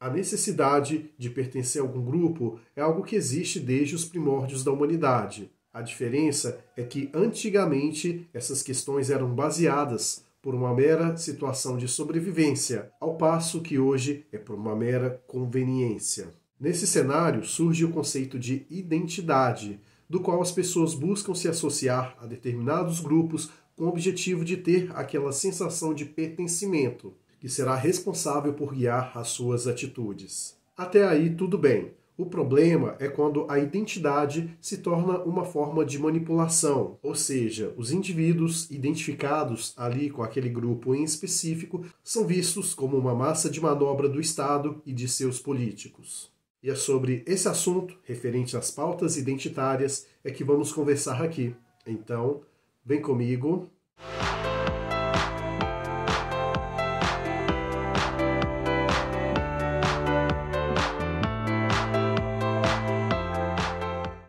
A necessidade de pertencer a algum grupo é algo que existe desde os primórdios da humanidade. A diferença é que antigamente essas questões eram baseadas por uma mera situação de sobrevivência, ao passo que hoje é por uma mera conveniência. Nesse cenário surge o conceito de identidade, do qual as pessoas buscam se associar a determinados grupos com o objetivo de ter aquela sensação de pertencimento, que será responsável por guiar as suas atitudes. Até aí tudo bem. O problema é quando a identidade se torna uma forma de manipulação, ou seja, os indivíduos identificados ali com aquele grupo em específico são vistos como uma massa de manobra do Estado e de seus políticos. E é sobre esse assunto, referente às pautas identitárias, é que vamos conversar aqui. Então, vem comigo.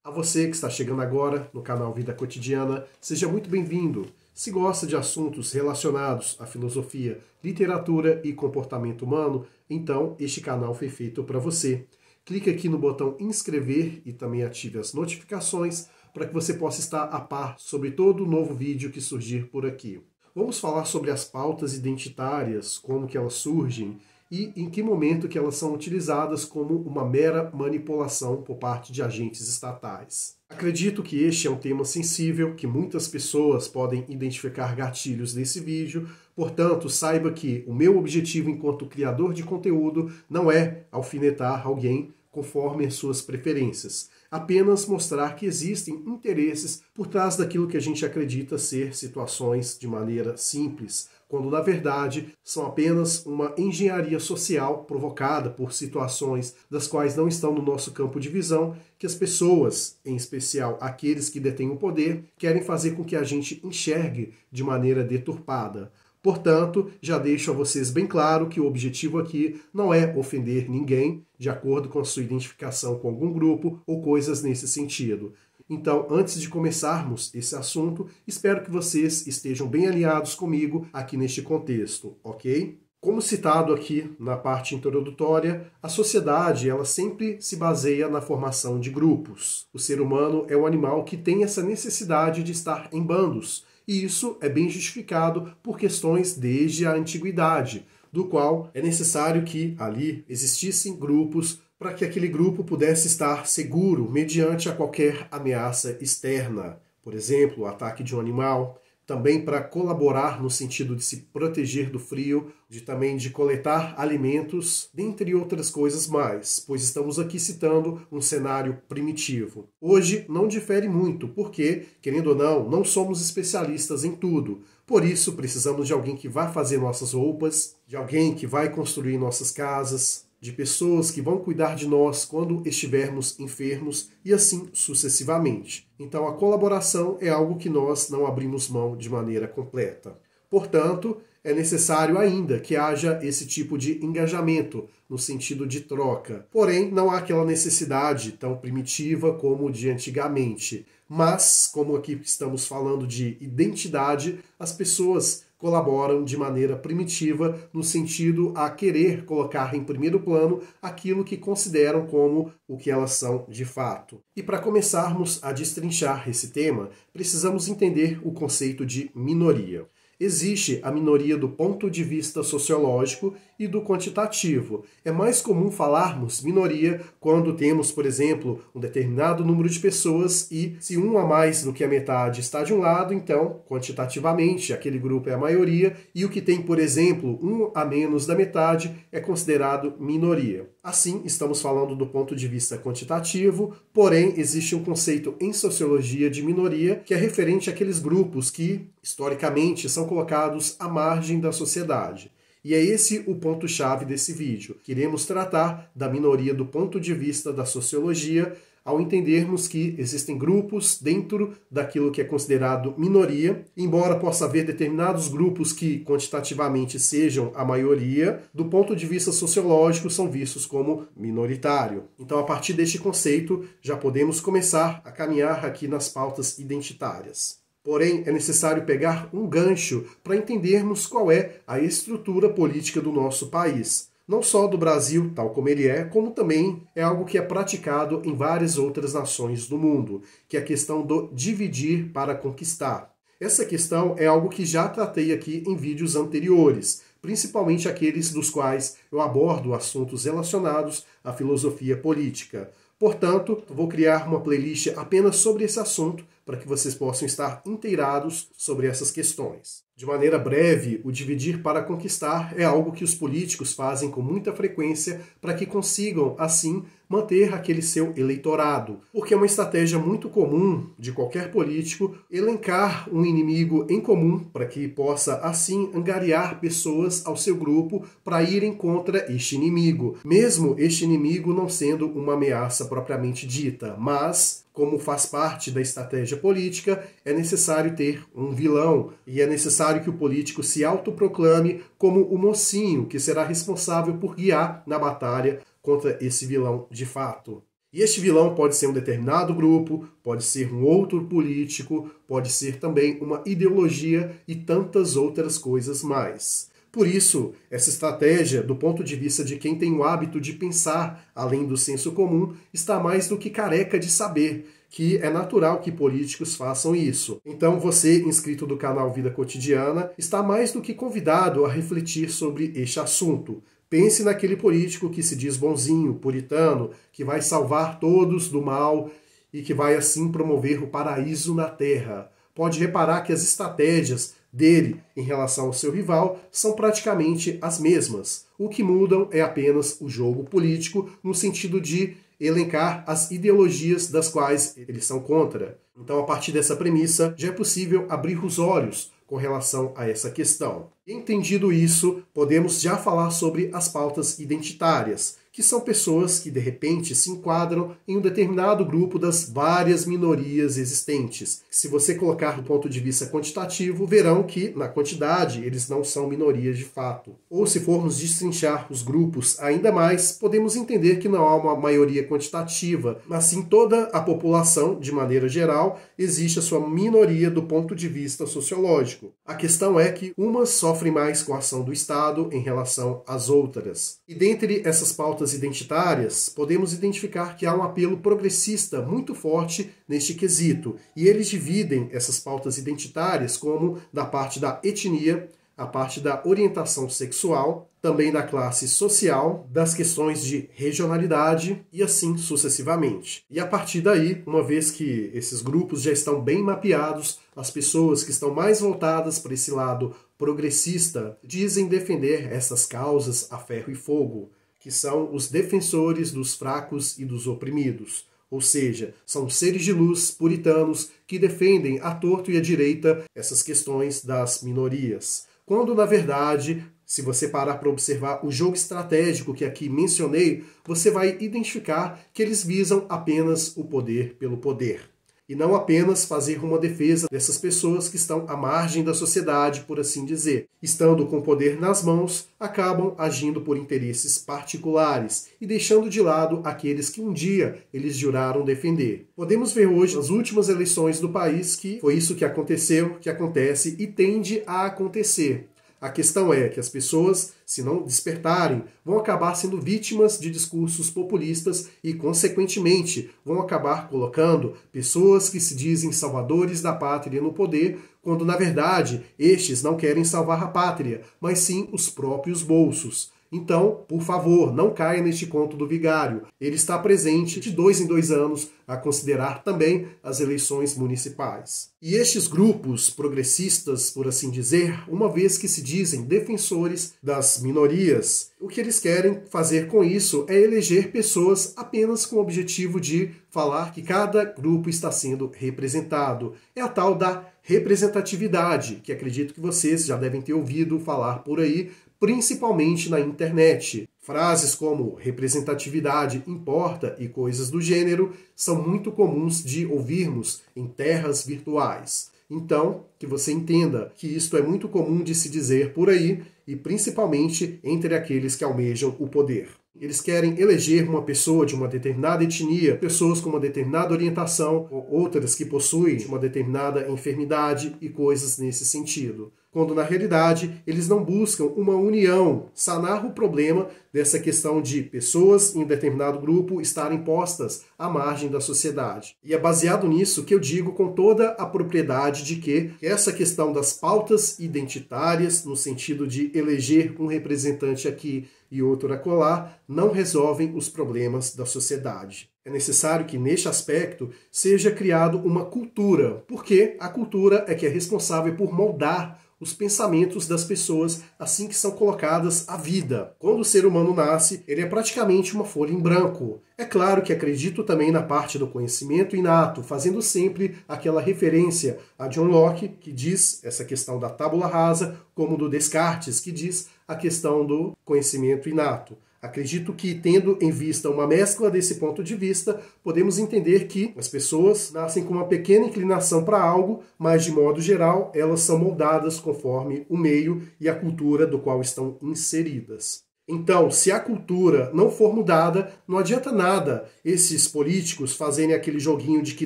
A você que está chegando agora no canal Vida Cotidiana, seja muito bem-vindo. Se gosta de assuntos relacionados à filosofia, literatura e comportamento humano, então este canal foi feito para você. Clique aqui no botão inscrever e também ative as notificações para que você possa estar a par sobre todo novo vídeo que surgir por aqui. Vamos falar sobre as pautas identitárias, como que elas surgem e em que momento que elas são utilizadas como uma mera manipulação por parte de agentes estatais. Acredito que este é um tema sensível, que muitas pessoas podem identificar gatilhos nesse vídeo, portanto, saiba que o meu objetivo enquanto criador de conteúdo não é alfinetar alguém conforme as suas preferências, apenas mostrar que existem interesses por trás daquilo que a gente acredita ser situações de maneira simples, quando na verdade são apenas uma engenharia social provocada por situações das quais não estão no nosso campo de visão, que as pessoas, em especial aqueles que detêm o poder, querem fazer com que a gente enxergue de maneira deturpada. Portanto, já deixo a vocês bem claro que o objetivo aqui não é ofender ninguém, de acordo com a sua identificação com algum grupo ou coisas nesse sentido. Então, antes de começarmos esse assunto, espero que vocês estejam bem alinhados comigo aqui neste contexto, ok? Como citado aqui na parte introdutória, a sociedade ela sempre se baseia na formação de grupos. O ser humano é um animal que tem essa necessidade de estar em bandos, e isso é bem justificado por questões desde a antiguidade, do qual é necessário que ali existissem grupos para que aquele grupo pudesse estar seguro mediante a qualquer ameaça externa. Por exemplo, o ataque de um animal, também para colaborar no sentido de se proteger do frio, também de coletar alimentos, dentre outras coisas mais, pois estamos aqui citando um cenário primitivo. Hoje não difere muito, porque, querendo ou não somos especialistas em tudo. Por isso, precisamos de alguém que vai fazer nossas roupas, de alguém que vai construir nossas casas, de pessoas que vão cuidar de nós quando estivermos enfermos e assim sucessivamente. Então a colaboração é algo que nós não abrimos mão de maneira completa. Portanto, é necessário ainda que haja esse tipo de engajamento no sentido de troca. Porém, não há aquela necessidade tão primitiva como de antigamente. Mas, como aqui estamos falando de identidade, as pessoas colaboram de maneira primitiva no sentido a querer colocar em primeiro plano aquilo que consideram como o que elas são de fato. E para começarmos a destrinchar esse tema, precisamos entender o conceito de minoria. Existe a minoria do ponto de vista sociológico e do quantitativo. É mais comum falarmos minoria quando temos, por exemplo, um determinado número de pessoas e se um a mais do que a metade está de um lado, então, quantitativamente, aquele grupo é a maioria e o que tem, por exemplo, um a menos da metade é considerado minoria. Assim, estamos falando do ponto de vista quantitativo, porém, existe um conceito em sociologia de minoria que é referente àqueles grupos que, historicamente, são colocados à margem da sociedade. E é esse o ponto-chave desse vídeo. Queremos tratar da minoria do ponto de vista da sociologia, ao entendermos que existem grupos dentro daquilo que é considerado minoria, embora possa haver determinados grupos que quantitativamente sejam a maioria, do ponto de vista sociológico são vistos como minoritário. Então, a partir deste conceito, já podemos começar a caminhar aqui nas pautas identitárias. Porém, é necessário pegar um gancho para entendermos qual é a estrutura política do nosso país. não só do Brasil, tal como ele é, como também é algo que é praticado em várias outras nações do mundo, que é a questão do dividir para conquistar. Essa questão é algo que já tratei aqui em vídeos anteriores, principalmente aqueles dos quais eu abordo assuntos relacionados à filosofia política. Portanto, vou criar uma playlist apenas sobre esse assunto para que vocês possam estar inteirados sobre essas questões. De maneira breve, o dividir para conquistar é algo que os políticos fazem com muita frequência para que consigam, assim, manter aquele seu eleitorado. Porque é uma estratégia muito comum de qualquer político elencar um inimigo em comum para que possa, assim, angariar pessoas ao seu grupo para irem contra este inimigo. Mesmo este inimigo não sendo uma ameaça propriamente dita, mas como faz parte da estratégia política, é necessário ter um vilão e é necessário que o político se autoproclame como o mocinho que será responsável por guiar na batalha contra esse vilão de fato. E este vilão pode ser um determinado grupo, pode ser um outro político, pode ser também uma ideologia e tantas outras coisas mais. Por isso, essa estratégia, do ponto de vista de quem tem o hábito de pensar além do senso comum, está mais do que careca de saber que é natural que políticos façam isso. Então você, inscrito do canal Vida Cotidiana, está mais do que convidado a refletir sobre este assunto. Pense naquele político que se diz bonzinho, puritano, que vai salvar todos do mal e que vai assim promover o paraíso na terra. Pode reparar que as estratégias dele em relação ao seu rival são praticamente as mesmas. O que mudam é apenas o jogo político no sentido de elencar as ideologias das quais eles são contra. Então, a partir dessa premissa, já é possível abrir os olhos com relação a essa questão. Entendido isso, podemos já falar sobre as pautas identitárias, que são pessoas que, de repente, se enquadram em um determinado grupo das várias minorias existentes. Se você colocar do ponto de vista quantitativo, verão que, na quantidade, eles não são minorias de fato. Ou, se formos destrinchar os grupos ainda mais, podemos entender que não há uma maioria quantitativa, mas sim toda a população, de maneira geral, existe a sua minoria do ponto de vista sociológico. A questão é que umas sofrem mais com a ação do Estado em relação às outras. E dentre essas pautas identitárias, podemos identificar que há um apelo progressista muito forte neste quesito, e eles dividem essas pautas identitárias como da parte da etnia, a parte da orientação sexual, também da classe social, das questões de regionalidade e assim sucessivamente. E a partir daí, uma vez que esses grupos já estão bem mapeados, as pessoas que estão mais voltadas para esse lado progressista dizem defender essas causas a ferro e fogo, que são os defensores dos fracos e dos oprimidos. Ou seja, são seres de luz puritanos que defendem à torto e à direita essas questões das minorias. Quando, na verdade, se você parar para observar o jogo estratégico que aqui mencionei, você vai identificar que eles visam apenas o poder pelo poder. E não apenas fazer uma defesa dessas pessoas que estão à margem da sociedade, por assim dizer. Estando com o poder nas mãos, acabam agindo por interesses particulares e deixando de lado aqueles que um dia eles juraram defender. Podemos ver hoje, nas últimas eleições do país, que foi isso que aconteceu, que acontece e tende a acontecer. A questão é que as pessoas, se não despertarem, vão acabar sendo vítimas de discursos populistas e, consequentemente, vão acabar colocando pessoas que se dizem salvadores da pátria no poder, quando, na verdade, estes não querem salvar a pátria, mas sim os próprios bolsos. Então, por favor, não caia neste conto do vigário. Ele está presente de 2 em 2 anos, a considerar também as eleições municipais. E estes grupos progressistas, por assim dizer, uma vez que se dizem defensores das minorias, o que eles querem fazer com isso é eleger pessoas apenas com o objetivo de falar que cada grupo está sendo representado. É a tal da representatividade, que acredito que vocês já devem ter ouvido falar por aí, principalmente na internet. Frases como representatividade importa e coisas do gênero são muito comuns de ouvirmos em terras virtuais. Então, que você entenda que isto é muito comum de se dizer por aí e principalmente entre aqueles que almejam o poder. Eles querem eleger uma pessoa de uma determinada etnia, pessoas com uma determinada orientação, ou outras que possuem uma determinada enfermidade e coisas nesse sentido. quando na realidade eles não buscam uma união, sanar o problema dessa questão de pessoas em determinado grupo estarem postas à margem da sociedade. E é baseado nisso que eu digo com toda a propriedade de que essa questão das pautas identitárias, no sentido de eleger um representante aqui e outro acolá, não resolvem os problemas da sociedade. É necessário que, neste aspecto, seja criado uma cultura, porque a cultura é que é responsável por moldar os pensamentos das pessoas assim que são colocadas à vida. Quando o ser humano nasce, ele é praticamente uma folha em branco. É claro que acredito também na parte do conhecimento inato, fazendo sempre aquela referência a John Locke, que diz essa questão da tábula rasa, como do Descartes, que diz a questão do conhecimento inato. Acredito que, tendo em vista uma mescla desse ponto de vista, podemos entender que as pessoas nascem com uma pequena inclinação para algo, mas, de modo geral, elas são moldadas conforme o meio e a cultura do qual estão inseridas. Então, se a cultura não for mudada, não adianta nada esses políticos fazerem aquele joguinho de que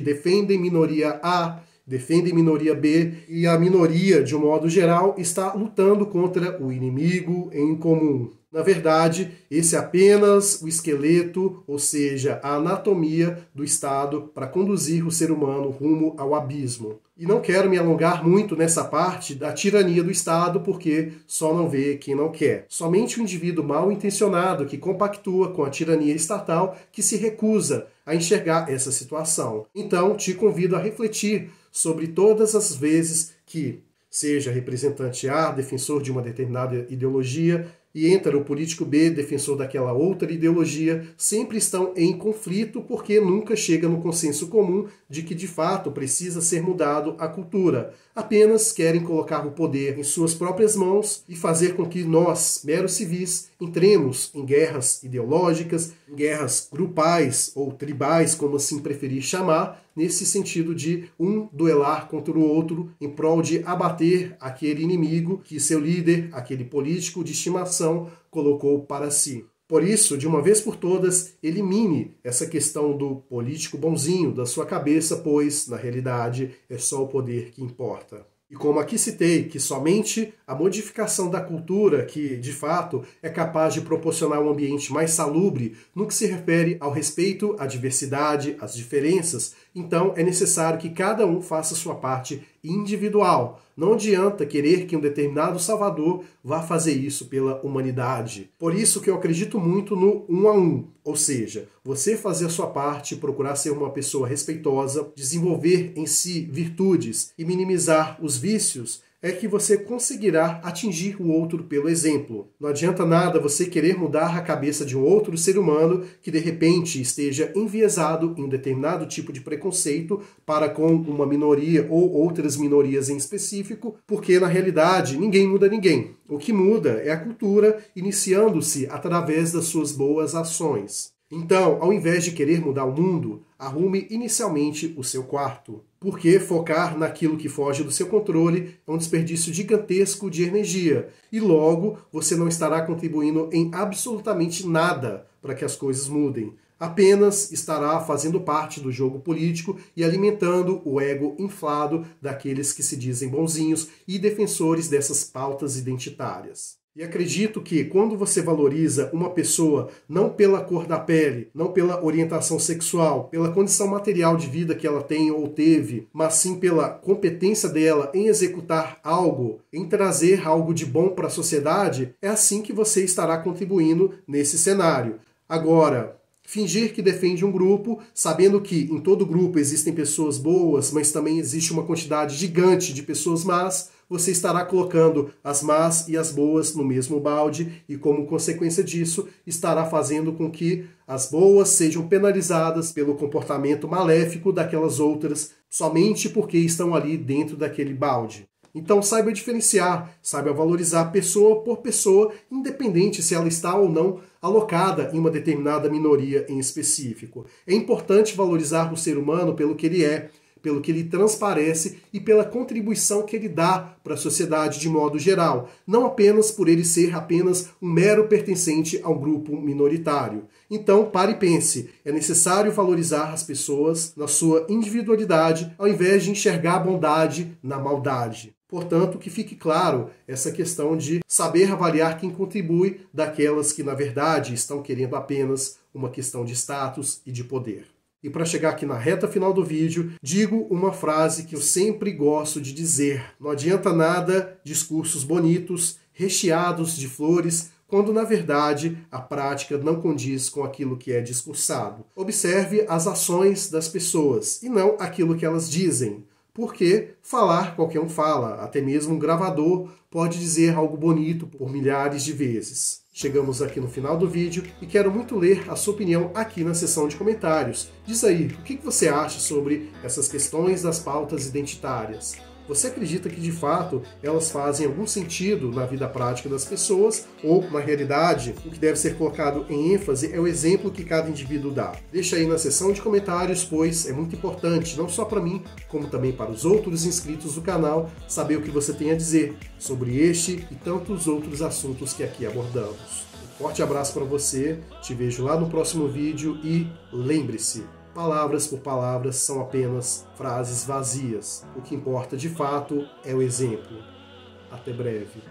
defendem minoria A, defendem minoria B, e a minoria, de um modo geral, está lutando contra o inimigo em comum. Na verdade, esse é apenas o esqueleto, ou seja, a anatomia do Estado para conduzir o ser humano rumo ao abismo. E não quero me alongar muito nessa parte da tirania do Estado, porque só não vê quem não quer. Somente o indivíduo mal intencionado que compactua com a tirania estatal que se recusa a enxergar essa situação. Então, te convido a refletir sobre todas as vezes que seja representante A, defensor de uma determinada ideologia, e entra o político B, defensor daquela outra ideologia, sempre estão em conflito porque nunca chega no consenso comum de que de fato precisa ser mudado a cultura. Apenas querem colocar o poder em suas próprias mãos e fazer com que nós, meros civis, entremos em guerras ideológicas, em guerras grupais ou tribais, como assim preferir chamar, nesse sentido de um duelar contra o outro em prol de abater aquele inimigo que seu líder, aquele político de estimação, colocou para si. Por isso, de uma vez por todas, elimine essa questão do político bonzinho da sua cabeça, pois, na realidade, é só o poder que importa. E como aqui citei que somente a modificação da cultura, que de fato é capaz de proporcionar um ambiente mais salubre no que se refere ao respeito à diversidade, às diferenças, então é necessário que cada um faça sua parte individual. Não adianta querer que um determinado salvador vá fazer isso pela humanidade. Por isso que eu acredito muito no 1 a 1, ou seja, você fazer a sua parte, procurar ser uma pessoa respeitosa, desenvolver em si virtudes e minimizar os vícios, é que você conseguirá atingir o outro pelo exemplo. Não adianta nada você querer mudar a cabeça de um outro ser humano que de repente esteja enviesado em um determinado tipo de preconceito para com uma minoria ou outras minorias em específico, porque na realidade ninguém muda ninguém. O que muda é a cultura iniciando-se através das suas boas ações. Então, ao invés de querer mudar o mundo, arrume inicialmente o seu quarto. Porque focar naquilo que foge do seu controle é um desperdício gigantesco de energia. E logo, você não estará contribuindo em absolutamente nada para que as coisas mudem. Apenas estará fazendo parte do jogo político e alimentando o ego inflado daqueles que se dizem bonzinhos e defensores dessas pautas identitárias. E acredito que quando você valoriza uma pessoa não pela cor da pele, não pela orientação sexual, pela condição material de vida que ela tem ou teve, mas sim pela competência dela em executar algo, em trazer algo de bom para a sociedade, é assim que você estará contribuindo nesse cenário. Agora, fingir que defende um grupo, sabendo que em todo grupo existem pessoas boas, mas também existe uma quantidade gigante de pessoas más, você estará colocando as más e as boas no mesmo balde e, como consequência disso, estará fazendo com que as boas sejam penalizadas pelo comportamento maléfico daquelas outras, somente porque estão ali dentro daquele balde. Então saiba diferenciar, saiba valorizar pessoa por pessoa, independente se ela está ou não alocada em uma determinada minoria em específico. É importante valorizar o ser humano pelo que ele é, pelo que ele transparece e pela contribuição que ele dá para a sociedade de modo geral, não apenas por ele ser apenas um mero pertencente a um grupo minoritário. Então, pare e pense, é necessário valorizar as pessoas na sua individualidade, ao invés de enxergar a bondade na maldade. Portanto, que fique claro essa questão de saber avaliar quem contribui daquelas que, na verdade, estão querendo apenas uma questão de status e de poder. E para chegar aqui na reta final do vídeo, digo uma frase que eu sempre gosto de dizer. Não adianta nada discursos bonitos, recheados de flores, quando na verdade a prática não condiz com aquilo que é discursado. Observe as ações das pessoas e não aquilo que elas dizem. Porque falar qualquer um fala, até mesmo um gravador pode dizer algo bonito por milhares de vezes. Chegamos aqui no final do vídeo e quero muito ler a sua opinião aqui na seção de comentários. Diz aí, o que você acha sobre essas questões das pautas identitárias? Você acredita que, de fato, elas fazem algum sentido na vida prática das pessoas ou, na realidade, o que deve ser colocado em ênfase é o exemplo que cada indivíduo dá? Deixa aí na seção de comentários, pois é muito importante, não só para mim, como também para os outros inscritos do canal, saber o que você tem a dizer sobre este e tantos outros assuntos que aqui abordamos. Um forte abraço para você, te vejo lá no próximo vídeo e lembre-se, palavras por palavras são apenas frases vazias. O que importa de fato é o exemplo. Até breve.